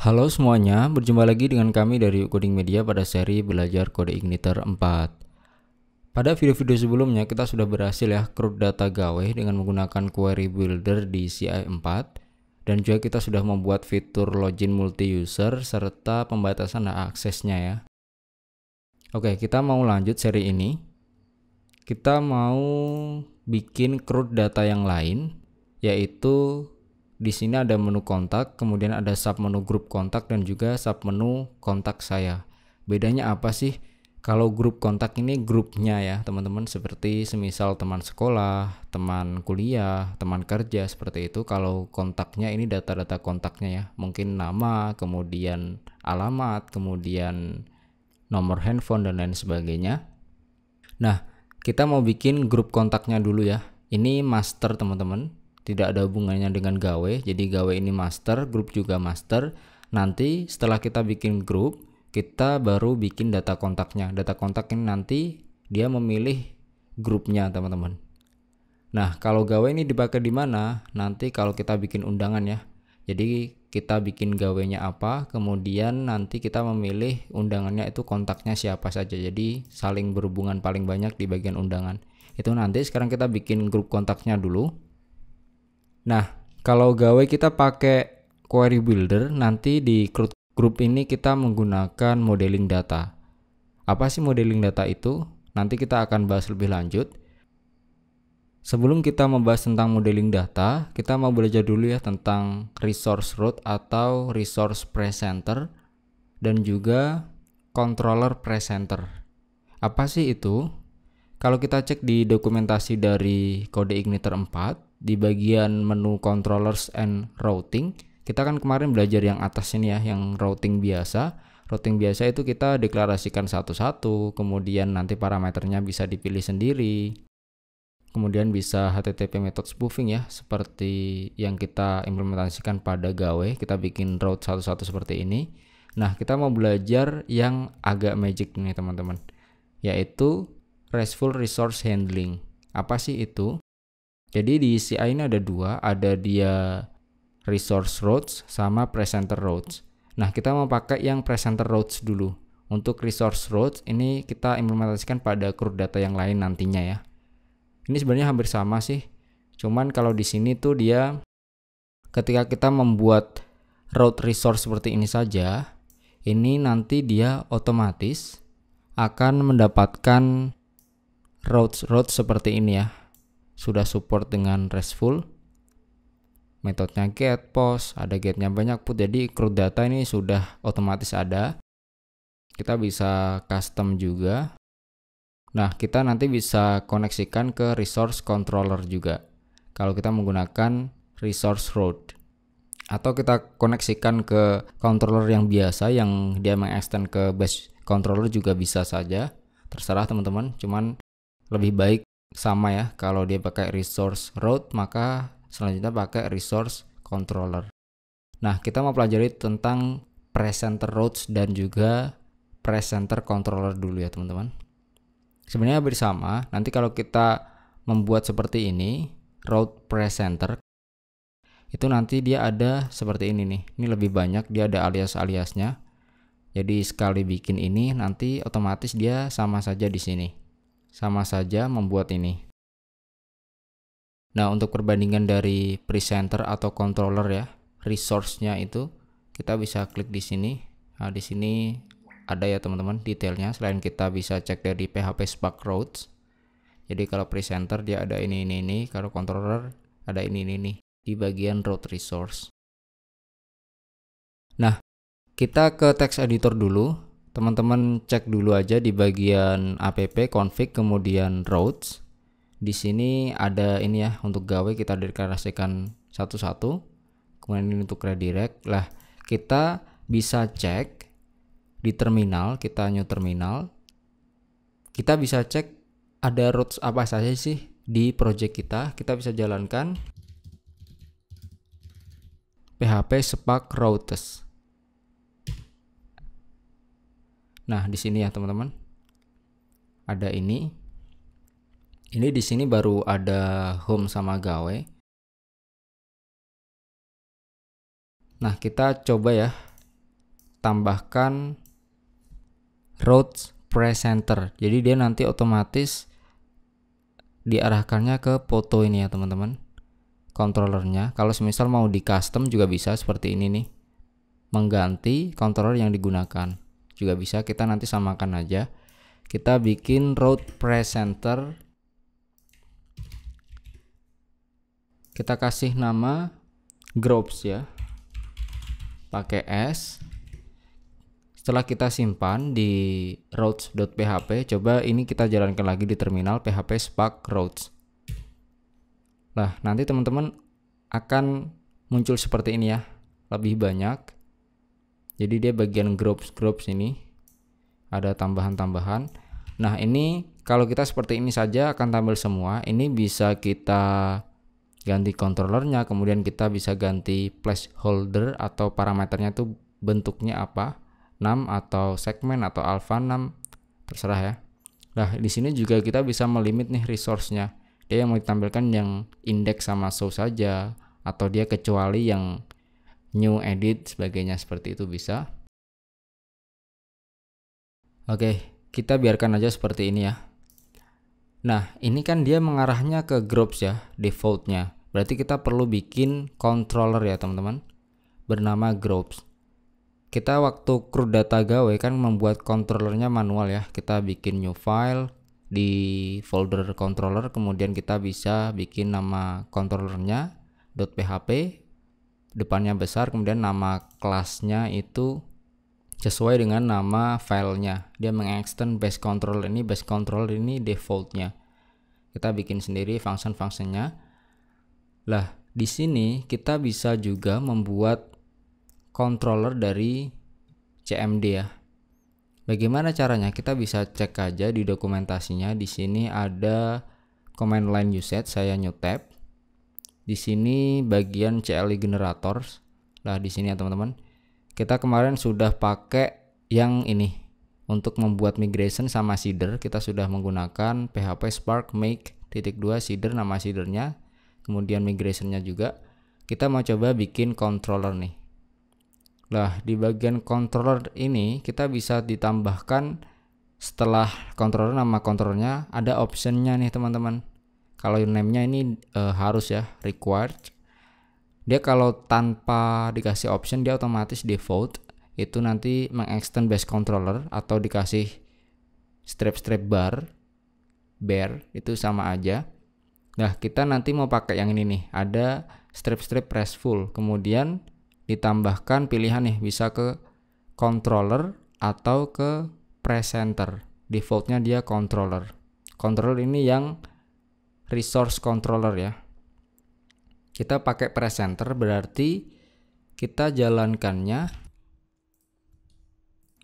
Halo semuanya, berjumpa lagi dengan kami dari Coding Media pada seri belajar kode Igniter 4. Pada video-video sebelumnya kita sudah berhasil ya CRUD data gawe dengan menggunakan query builder di CI 4, dan juga kita sudah membuat fitur login multi-user serta pembatasan hak aksesnya ya. Oke, kita mau lanjut seri ini. Kita mau bikin CRUD data yang lain, yaitu di sini ada menu kontak, kemudian ada submenu grup kontak dan juga submenu kontak saya. Bedanya apa sih? Kalau grup kontak ini grupnya ya teman-teman, seperti semisal teman sekolah, teman kuliah, teman kerja, seperti itu. Kalau kontaknya ini data-data kontaknya ya, mungkin nama, kemudian alamat, kemudian nomor handphone dan lain sebagainya. Nah, kita mau bikin grup kontaknya dulu ya. Ini master teman-teman, tidak ada hubungannya dengan gawe. Jadi gawe ini master, grup juga master. Nanti setelah kita bikin grup, kita baru bikin data kontaknya. Data kontak ini nanti dia memilih grupnya teman-teman. Nah, kalau gawe ini dipakai di mana? Nanti kalau kita bikin undangan ya. Jadi kita bikin gawenya apa, kemudian nanti kita memilih undangannya itu kontaknya siapa saja. Jadi saling berhubungan paling banyak di bagian undangan. Itu nanti sekarang kita bikin grup kontaknya dulu. Nah, kalau gawe kita pakai query builder, nanti di grup ini kita menggunakan modeling data. Apa sih modeling data itu? Nanti kita akan bahas lebih lanjut. Sebelum kita membahas tentang modeling data, kita mau belajar dulu ya tentang resource route atau resource presenter dan juga controller presenter. Apa sih itu? Kalau kita cek di dokumentasi dari kode Igniter 4, di bagian menu controllers and routing, kita kan kemarin belajar yang atas ini ya, yang routing biasa. Routing biasa itu kita deklarasikan satu-satu, kemudian nanti parameternya bisa dipilih sendiri. Kemudian bisa HTTP method spoofing ya, seperti yang kita implementasikan pada gawe. Kita bikin route satu-satu seperti ini. Nah, kita mau belajar yang agak magic nih teman-teman, yaitu RESTful Resource Handling. Apa sih itu? Jadi di CI ini ada dua, ada dia resource routes sama presenter routes. Nah, kita mau pakai yang presenter routes dulu. Untuk resource routes ini kita implementasikan pada CRUD data yang lain nantinya ya. Ini sebenarnya hampir sama sih. Cuman kalau di sini tuh dia ketika kita membuat route resource seperti ini saja, ini nanti dia otomatis akan mendapatkan route seperti ini ya. Sudah support dengan RESTful. Metodenya get, post, ada getnya banyak put. Jadi CRUD data ini sudah otomatis ada. Kita bisa custom juga. Nah, kita nanti bisa koneksikan ke resource controller juga kalau kita menggunakan resource route. Atau kita koneksikan ke controller yang biasa yang dia mengextend ke base controller juga bisa saja. Terserah teman-teman, cuman lebih baik sama ya, kalau dia pakai resource route maka selanjutnya pakai resource controller. Nah, kita mau pelajari tentang presenter routes dan juga presenter controller dulu ya teman-teman. Sebenarnya bersama, nanti kalau kita membuat seperti ini, route presenter, itu nanti dia ada seperti ini nih. Ini lebih banyak, dia ada alias-aliasnya. Jadi sekali bikin ini, nanti otomatis dia sama saja di sini. Sama saja membuat ini. Nah, untuk perbandingan dari presenter atau controller ya, resource-nya itu, kita bisa klik di sini. Nah, di sini ada ya teman-teman detailnya. Selain kita bisa cek dari PHP Spark Routes. Jadi kalau presenter dia ada ini. Kalau controller ada ini di bagian route resource. Nah, kita ke text editor dulu. Teman-teman cek dulu aja di bagian app config kemudian routes. Di sini ada ini ya, untuk gawe kita deklarasikan satu-satu. Kemudian ini untuk redirect. Lah, kita bisa cek di terminal, kita new terminal, kita bisa cek ada routes apa saja sih di project kita. Kita bisa jalankan PHP Spark Routes. Nah, di sini ya teman-teman, ada ini. Ini di sini baru ada home sama gawe. Nah, kita coba ya tambahkan route presenter. Jadi dia nanti otomatis diarahkannya ke foto ini ya teman-teman, controllernya. Kalau semisal mau di custom juga bisa seperti ini nih, mengganti controller yang digunakan juga bisa. Kita nanti samakan aja, kita bikin route presenter, kita kasih nama groups ya, pakai S. Setelah kita simpan di routes.php, coba ini kita jalankan lagi di terminal php spark routes. Nah, nanti teman-teman akan muncul seperti ini ya, lebih banyak. Jadi dia bagian groups ini ada tambahan-tambahan. Nah, ini kalau kita seperti ini saja akan tampil semua. Ini bisa kita ganti controllernya, kemudian kita bisa ganti placeholder atau parameternya itu bentuknya apa, num atau segmen atau alpha num, terserah ya. Nah, di sini juga kita bisa melimit nih resource-nya. Dia yang mau ditampilkan yang index sama show saja, atau dia kecuali yang new, edit, sebagainya, seperti itu bisa. Oke, kita biarkan aja seperti ini ya. Nah, ini kan dia mengarahnya ke groups ya, defaultnya. Berarti kita perlu bikin controller ya teman-teman, bernama groups. Kita waktu CRUD data gawe kan membuat controllernya manual ya. Kita bikin new file di folder controller, kemudian kita bisa bikin nama controllernya .php, depannya besar, kemudian nama kelasnya itu sesuai dengan nama filenya. Dia mengextend base control ini, base control ini defaultnya. Kita bikin sendiri function-functionnya. Lah, di sini kita bisa juga membuat controller dari CMD ya. Bagaimana caranya? Kita bisa cek aja di dokumentasinya. Di sini ada command line usage, saya new tab. Di sini bagian CLI generators. Lah, di sini ya teman-teman. Kita kemarin sudah pakai yang ini untuk membuat migration sama seeder. Kita sudah menggunakan php spark make .2 seeder, nama seedernya, kemudian migrationnya juga. Kita mau coba bikin controller nih. Nah, di bagian controller ini kita bisa ditambahkan setelah controller, nama controllernya ada optionnya nih teman-teman. Kalau name-nya ini harus ya, required. Dia kalau tanpa dikasih option dia otomatis default. Itu nanti mengextend base controller atau dikasih strip bar, itu sama aja. Nah, kita nanti mau pakai yang ini nih, ada strip RESTful. Kemudian ditambahkan pilihan nih, bisa ke controller atau ke presenter. Defaultnya dia controller. Controller ini yang resource controller ya. Kita pakai presenter, berarti kita jalankannya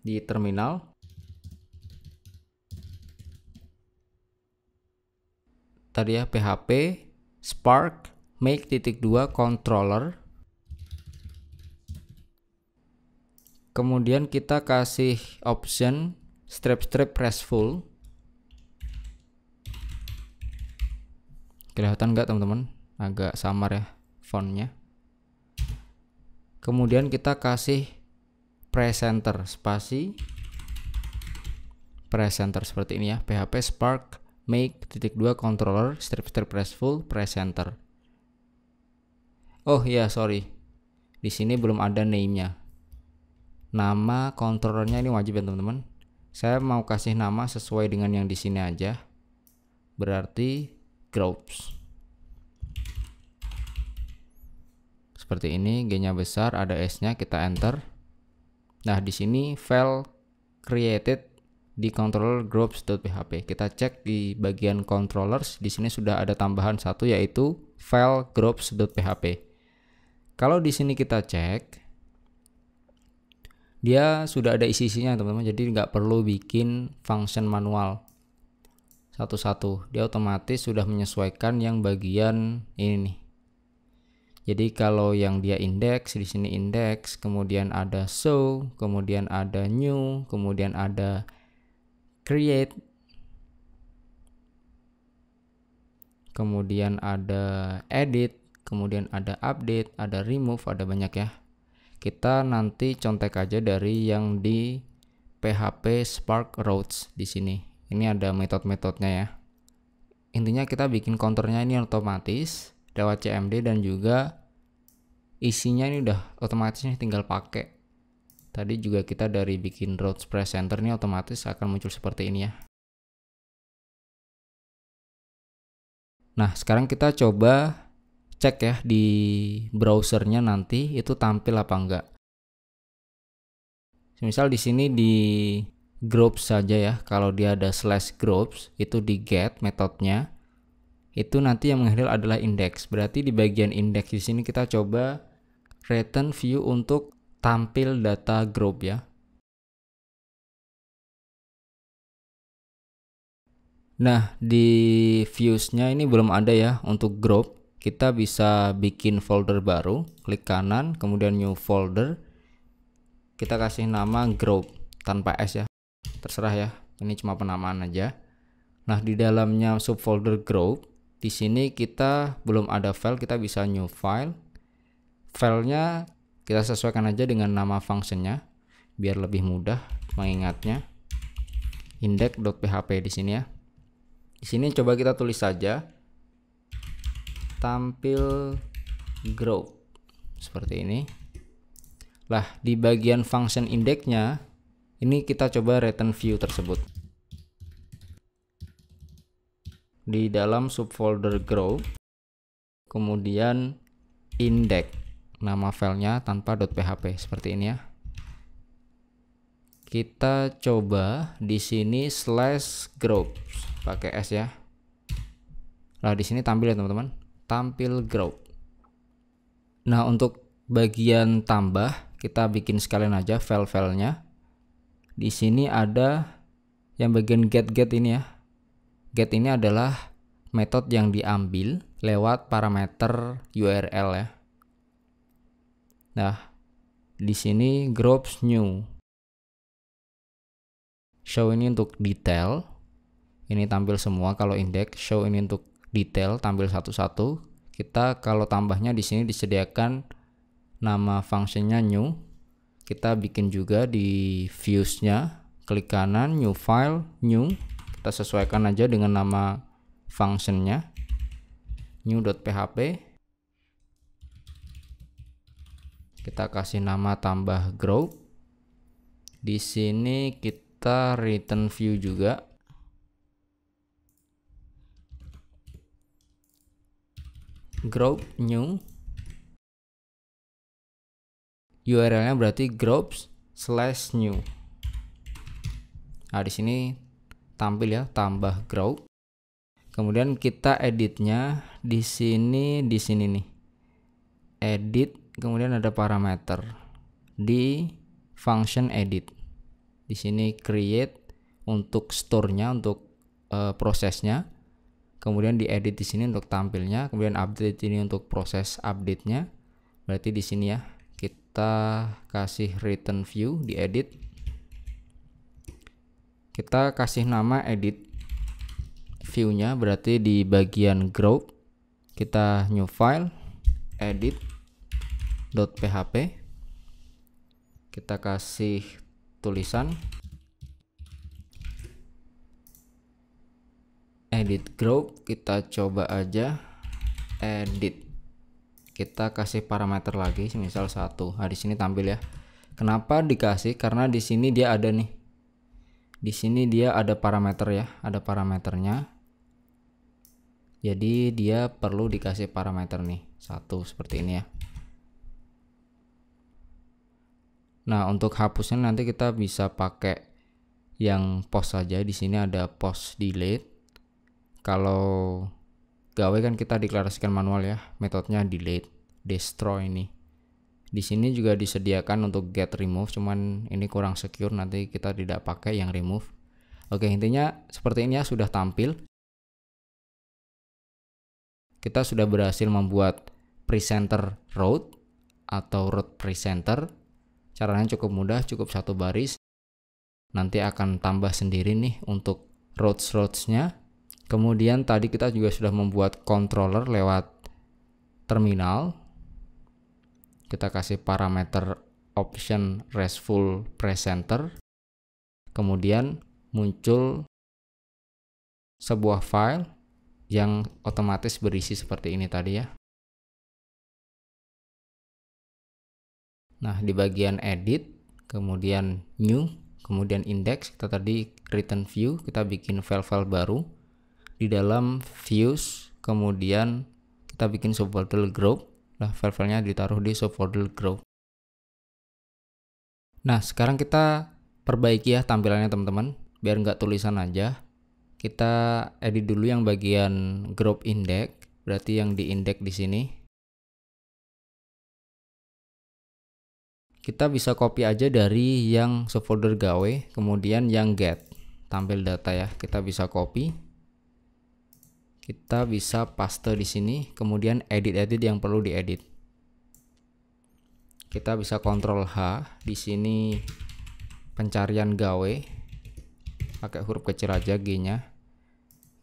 di terminal. Tadi ya, php spark make .2 controller. Kemudian kita kasih option strip RESTful. Kelihatan nggak teman-teman? Agak samar ya fontnya. Kemudian kita kasih presenter, spasi presenter seperti ini ya, php spark make .2 controller strip RESTful presenter. Oh iya, sorry, di sini belum ada name-nya. Nama controllernya ini wajib ya teman-teman. Saya mau kasih nama sesuai dengan yang di sini aja. Berarti groups. Seperti ini, G-nya besar, ada S-nya, kita enter. Nah, di sini file created di controller groups.php. Kita cek di bagian controllers, di sini sudah ada tambahan satu yaitu file groups.php. Kalau di sini kita cek, dia sudah ada isi-isinya teman-teman, jadi nggak perlu bikin function manual satu-satu. Dia otomatis sudah menyesuaikan yang bagian ini nih. Jadi kalau yang dia index, di sini index, kemudian ada show, kemudian ada new, kemudian ada create, kemudian ada edit, kemudian ada update, ada remove, ada banyak ya. Kita nanti contek aja dari yang di PHP Spark Routes di sini. Ini ada metode-metodenya ya. Intinya kita bikin counternya ini otomatis lewat CMD, dan juga isinya ini udah otomatis nih, tinggal pakai. Tadi juga kita dari bikin routes presenter ini otomatis akan muncul seperti ini ya. Nah, sekarang kita coba cek ya di browsernya nanti itu tampil apa enggak. Misal di sini di groups saja ya, kalau dia ada /groups itu di get metodenya, itu nanti yang menghandle adalah index. Berarti di bagian index di sini kita coba return view untuk tampil data group ya. Nah, di views-nya ini belum ada ya untuk group. Kita bisa bikin folder baru, klik kanan, kemudian new folder. Kita kasih nama group tanpa S ya. Terserah ya. Ini cuma penamaan aja. Nah, di dalamnya subfolder group, di sini kita belum ada file, kita bisa new file. Filenya kita sesuaikan aja dengan nama functionnya biar lebih mudah mengingatnya. Index.php di sini ya. Di sini coba kita tulis saja tampil group seperti ini. Lah, di bagian function indexnya ini kita coba return view tersebut. Di dalam subfolder group, kemudian index, nama filenya tanpa .php seperti ini ya. Kita coba di sini /groups pakai S ya. Nah, di sini tampil ya teman-teman, tampil group. Nah, untuk bagian tambah kita bikin sekalian aja file-filenya. Di sini ada yang bagian get ini ya. Get ini adalah metode yang diambil lewat parameter URL ya. Nah, di sini groups new. Show ini untuk detail. Ini tampil semua kalau index. Show ini untuk detail, tampil satu-satu. Kita kalau tambahnya di sini disediakan nama functionnya new. Kita bikin juga di views-nya. Klik kanan, new file, new. Kita sesuaikan aja dengan nama functionnya, new.php. Kita kasih nama tambah group. Di sini kita return view juga. Group new. URL-nya berarti groups/new. Nah, di sini tampil ya, tambah group. Kemudian kita editnya di sini nih. Edit, kemudian ada parameter di function edit. Di sini create untuk store-nya, untuk prosesnya. Kemudian diedit di sini untuk tampilnya, kemudian update ini untuk proses update-nya. Berarti di sini ya, kita kasih return view, diedit. Kita kasih nama edit view-nya, berarti di bagian group kita new file, edit.php. Kita kasih tulisan edit group, kita coba aja edit. Kita kasih parameter lagi, misal 1. Nah, di sini tampil ya. Kenapa dikasih? Karena di sini dia ada nih. Di sini dia ada parameter ya, ada parameternya. Jadi dia perlu dikasih parameter nih, 1 seperti ini ya. Nah, untuk hapusnya nanti kita bisa pakai yang post saja. Di sini ada post delete. Kalau gawe kan kita deklarasikan manual ya, metodenya delete, destroy ini. Di sini juga disediakan untuk get remove, cuman ini kurang secure, nanti kita tidak pakai yang remove. Oke, intinya seperti ini ya, sudah tampil. Kita sudah berhasil membuat presenter route atau route presenter. Caranya cukup mudah, cukup 1 baris. Nanti akan tambah sendiri nih untuk routes-nya. Kemudian tadi kita juga sudah membuat controller lewat terminal. Kita kasih parameter option RESTful presenter, kemudian muncul sebuah file yang otomatis berisi seperti ini tadi ya. Nah, di bagian edit, kemudian new, kemudian index, kita tadi return view, kita bikin file-file baru. Di dalam views, kemudian kita bikin subfolder group. Nah, file-filenya ditaruh di subfolder group. Nah, sekarang kita perbaiki ya tampilannya teman-teman, biar nggak tulisan aja. Kita edit dulu yang bagian group index, berarti yang di index di sini. Kita bisa copy aja dari yang subfolder gawe, kemudian yang get, tampil data ya. Kita bisa copy, kita bisa paste di sini, kemudian edit yang perlu diedit. Kita bisa Ctrl H, di sini pencarian gawe, pakai huruf kecil aja G-nya.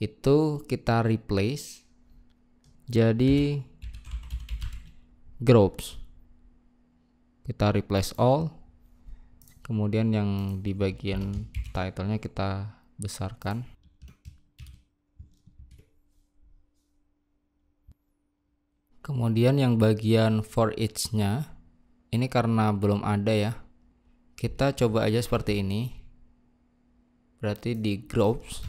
Itu kita replace jadi groups. Kita replace all, kemudian yang di bagian title-nya kita besarkan. Kemudian yang bagian for each-nya ini karena belum ada ya, kita coba aja seperti ini. Berarti di groups,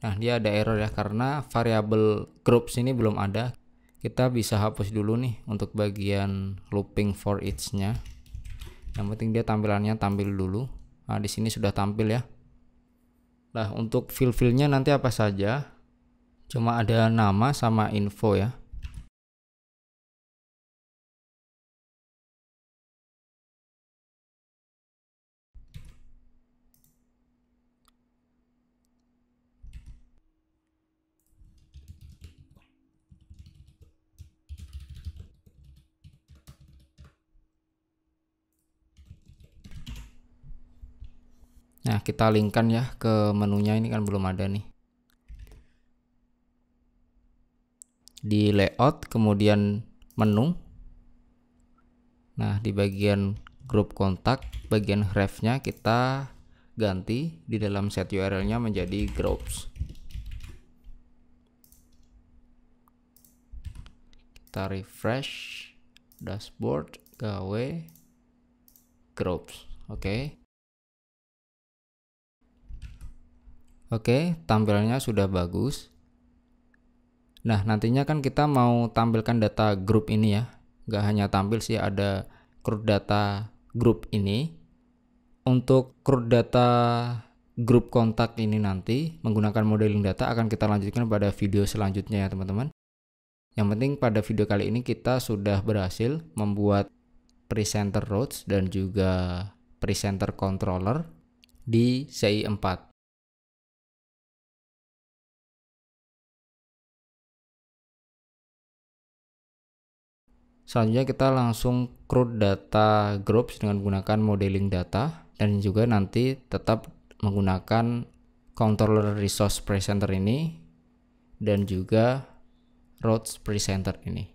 nah dia ada error ya karena variabel groups ini belum ada. Kita bisa hapus dulu nih untuk bagian looping for each-nya. Yang penting dia tampilannya tampil dulu. Nah, di sini sudah tampil ya. Nah, untuk fill-nya nanti apa saja? Cuma ada nama sama info ya. Nah, kita linkkan ya ke menunya, ini kan belum ada nih. Di layout, kemudian menu. Nah, di bagian grup kontak, bagian ref-nya kita ganti di dalam set URL-nya menjadi groups. Kita refresh dashboard, gawe groups. Oke, tampilannya sudah bagus. Nah, nantinya kan kita mau tampilkan data grup ini ya. Nggak hanya tampil sih, ada CRUD data grup ini. Untuk CRUD data grup kontak ini nanti menggunakan modeling data akan kita lanjutkan pada video selanjutnya ya teman-teman. Yang penting pada video kali ini kita sudah berhasil membuat presenter routes dan juga presenter controller di CI 4. Selanjutnya kita langsung CRUD data groups dengan menggunakan modeling data dan juga nanti tetap menggunakan controller resource presenter ini dan juga routes presenter ini.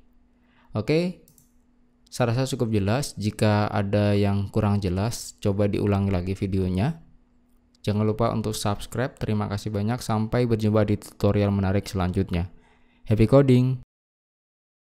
Oke, saya rasa cukup jelas. Jika ada yang kurang jelas, coba diulangi lagi videonya. Jangan lupa untuk subscribe. Terima kasih banyak. Sampai berjumpa di tutorial menarik selanjutnya. Happy coding!